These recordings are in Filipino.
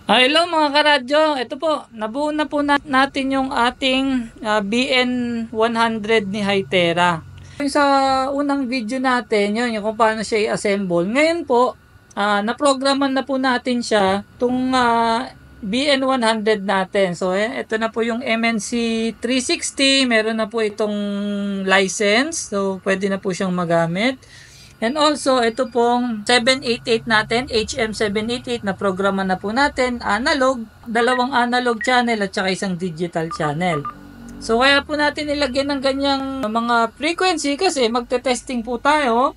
Hello mga karadyo, ito po, nabuo na po natin yung ating BN100 ni Hytera. Yung sa unang video natin, yun, yung kung paano siya i-assemble. Ngayon po, naprograman na po natin siya, itong BN100 natin. So, ito na po yung MNC 360, meron na po itong license, so pwede na po siyang magamit. And also, ito pong 788 natin, HM788 na programa na po natin, analog, dalawang analog channel at saka isang digital channel. So, kaya po natin ilagyan ng ganyang mga frequency kasi magte-testing po tayo.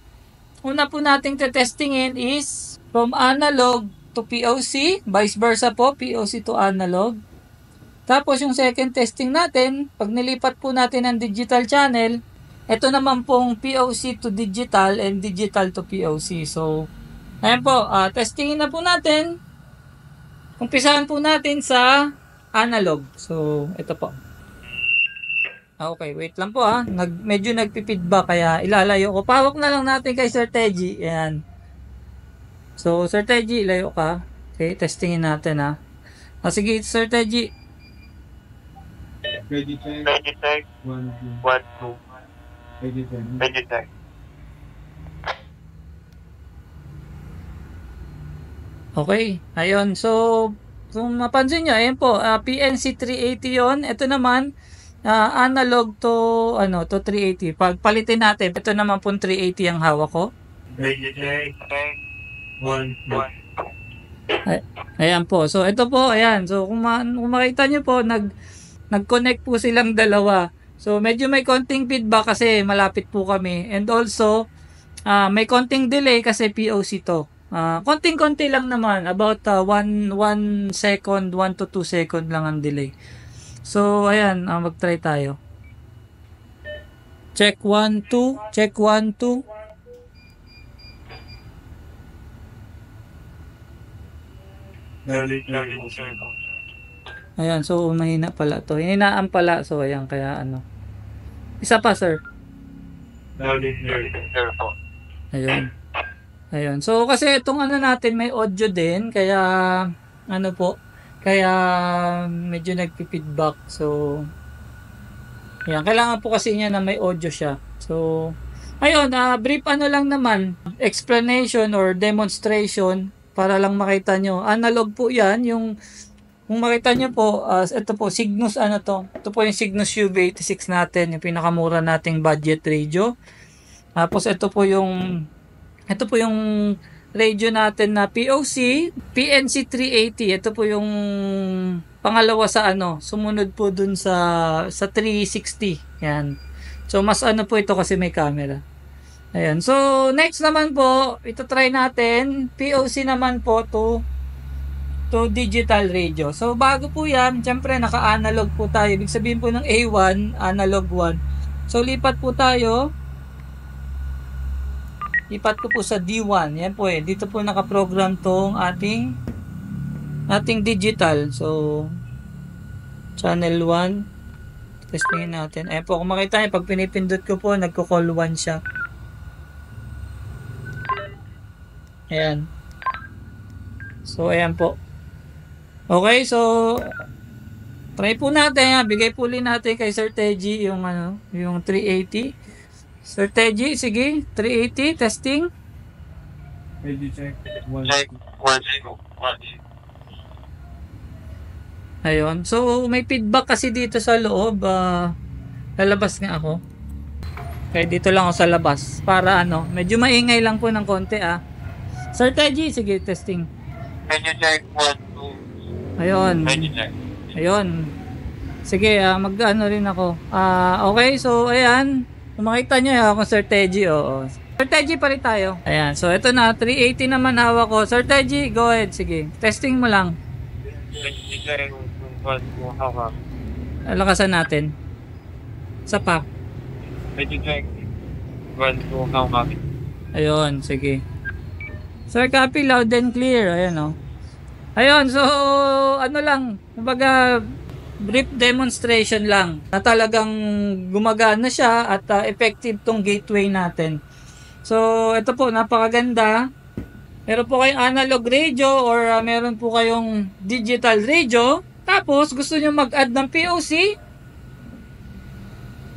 Una po nating te-testingin is from analog to POC, vice versa po, POC to analog. Tapos, yung second testing natin, pag nilipat po natin ang digital channel, ito naman pong POC to digital and digital to POC. So, ayan po, testingin na po natin. Umpisahan po natin sa analog. So, ito po. Okay, wait lang po medyo nagpi-feedback kaya ilalayo ko. Pawak na lang natin kay Sir Teji. Ayan. So, Sir Teji, ilayo ka. Okay, testingin natin sige, Sir Teji. Ready check. 1, 2. 1, 2. Ready check. Okay, ayun. So, kung mapansin nyo, ayan po, PNC 380 yon. Ito naman, analog to, to 380. Pagpalitin natin, ito naman po 380 ang hawak ko. Ready check. 1, 2. Ayan po. So, ito po, ayan. So, kung makita nyo po, nag-connect po silang dalawa. So, medyo may konting feedback kasi malapit po kami. And also, may konting delay kasi POC to. Konting-konti lang naman. About 1 second, 1 to 2 second lang ang delay. So, ayan. Mag-try tayo. Check 1, 2. Check 1, 2. Ayan, so mahina pala to. Hininaan pala. So, ayan, kaya Isa pa, sir. Ayun. Ayun. So, kasi itong natin may audio din. Kaya, kaya medyo nagpi-feedback. So, ayan. Kailangan po kasi niya na may audio siya. So, ayun, brief lang naman. Explanation or demonstration para lang makita nyo. Analog po yan. Kung makita nyo po, ito po, Cygnus, ito po yung Cygnus UV86 natin, yung pinakamura nating budget radio. Tapos ito po yung radio natin na POC, PNC 380. Ito po yung pangalawa sa sumunod po dun sa 360. Yan. So, mas po ito kasi may camera. Ayan. So, next naman po, ito try natin. POC naman po to digital radio. So, bago po yan, syempre naka-analog po tayo. Ibig sabihin po ng A1, analog 1. So, lipat po tayo. Lipat ko po sa D1. Yan po dito po nakaprogram tong ating digital. So, channel 1. Testingin natin. Ayan po, kung makita nyo, pag pinipindot ko po, nagko-call 1 siya. Ayan. So, ayan po. Okay, so try po natin. Bigay po ulit natin kay Sir Teji yung yung 380. Sir Teji, sige, 380 testing. Ready check. 1, 2. Ayun. So, may feedback kasi dito sa loob. Lalabas nga ako. Okay, dito lang ako sa labas. Para medyo maingay lang po ng konti Sir Teji, sige, testing. Ready check. 1, 2. Ayun. Ayun. Sige, rin ako. Okay, so ayan. Kung makita nyo kung Sir Teji, oo. Sir Teji pa rin tayo. Ayan, so ito na, 380 naman hawak ko. Sir Teji, go ahead, sige. Testing mo lang. Lakasan natin. Isa pa. Ready check. 1, 2. Ayun, sige. Sir, copy loud and clear. Ayan, Ayun, so lang, kumbaga brief demonstration lang na talagang gumagana siya at effective tong gateway natin. So, ito po, napakaganda. Meron po kayong analog radio or meron po kayong digital radio. Tapos, gusto nyo mag-add ng POC.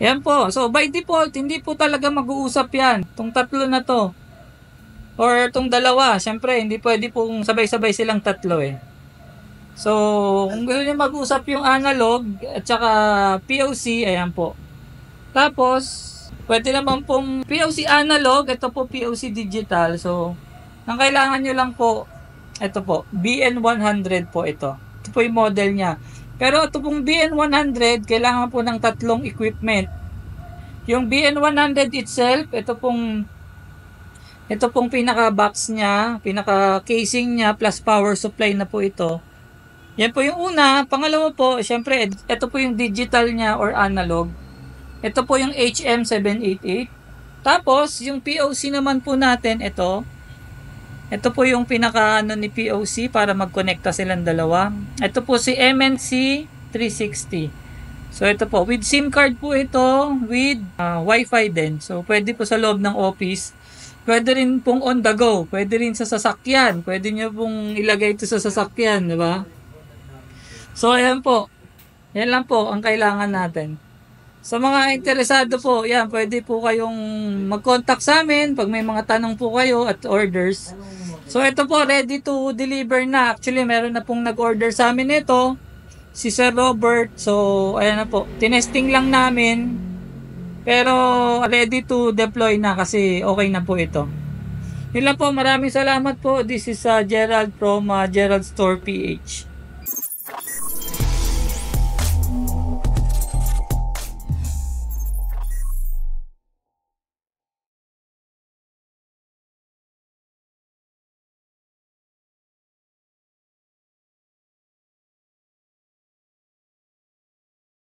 Yan po. So, by default, hindi po talaga mag-uusap yan. Itong tatlo na to. Or itong dalawa. Siyempre, hindi pwede pong sabay-sabay silang tatlo eh. So, kung gusto nyo mag-usap yung analog at saka POC, ayan po. Tapos, pwede naman pong POC analog. Ito po POC digital. So, ang kailangan nyo lang po, ito po, BN100 po ito. Ito po yung model niya. Pero ito pong BN100, kailangan po ng tatlong equipment. Yung BN100 itself, ito pong pinaka-box niya, pinaka-casing niya, plus power supply na po ito. Yan po yung una. Pangalawa po, syempre, ito po yung digital niya or analog. Ito po yung HM788. Tapos, yung POC naman po natin, ito po yung pinaka ni POC para magkonekta silang dalawa. Ito po si MNC 360. So ito po, with SIM card po ito, with Wi-Fi din. So pwede po sa loob ng office. Pwede rin pong on the go. Pwede rin sa sasakyan. Pwede nyo pong ilagay ito sa sasakyan, di ba? So ayan po. Yan lang po ang kailangan natin. Sa mga interesado po, yan, pwede po kayong mag-contact sa amin pag may mga tanong po kayo at orders. So ito po, ready to deliver na. Actually, meron na pong nag-order sa amin ito, si Sir Robert. So, ayan na po. Tinesting lang namin. Pero, ready to deploy na kasi okay na po ito. Yun lang po, maraming salamat po. This is Gerald from Gerald Store PH.